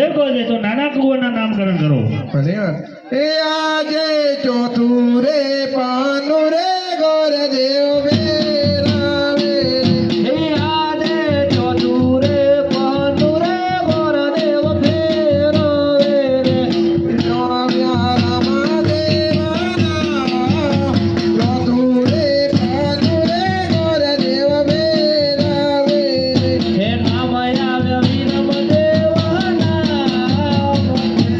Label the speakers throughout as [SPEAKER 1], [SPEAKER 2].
[SPEAKER 1] ભલે કોઈ તો નાના કુંવરના નામકરણ કરો.
[SPEAKER 2] ભલે એ આજે ચોથું રે પાનું રે ગોર દેવ બેરાવે
[SPEAKER 1] હે આજે ચોથું રે પાનું રે ગોર દેવ ફેરવે રે.
[SPEAKER 2] નવ્યા રામા દેવાના ચોથું રે પાનું રે ગોર દેવ બેરાવે
[SPEAKER 1] હે નામ આવ્યા વિરમ દેવાના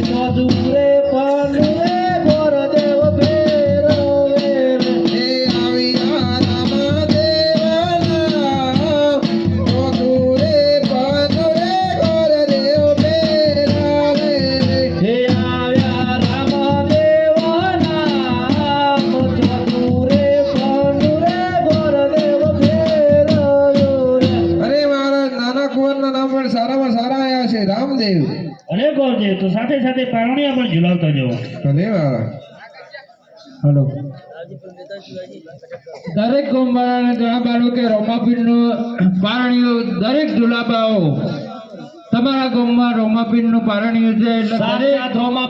[SPEAKER 1] ચોથું રે પાનું રે ગોર દેવ ફેરવે રે.
[SPEAKER 2] હે આવ્યા રામા દેવાના ચોથું રે પાનું રે ગોર દેવ બેરાવે
[SPEAKER 1] હે આવ્યા રામ દેવાના ચોથું રે પાનું રે ગોર દેવ ફેરવ્યો રે.
[SPEAKER 2] અરે મહારાજ નાના કુંવરના નામ પણ સારામાં સારા આવ્યા છે રામદેવ
[SPEAKER 1] અરે ગોરદેવ તો સાથે સાથે પારણિયા પણ ઝુલાવતા જવો.
[SPEAKER 2] ભલે મહારાજ
[SPEAKER 3] હલો દરેક ગોમવાળાને જણાવવાનું કે રોમાપીરનું પારણિયું દરેક જુલાબાઓ તમારા ગામમાં રોમાપીરનું પારણિયું છે એટલે દરેક
[SPEAKER 1] સાક્ષાત રોમા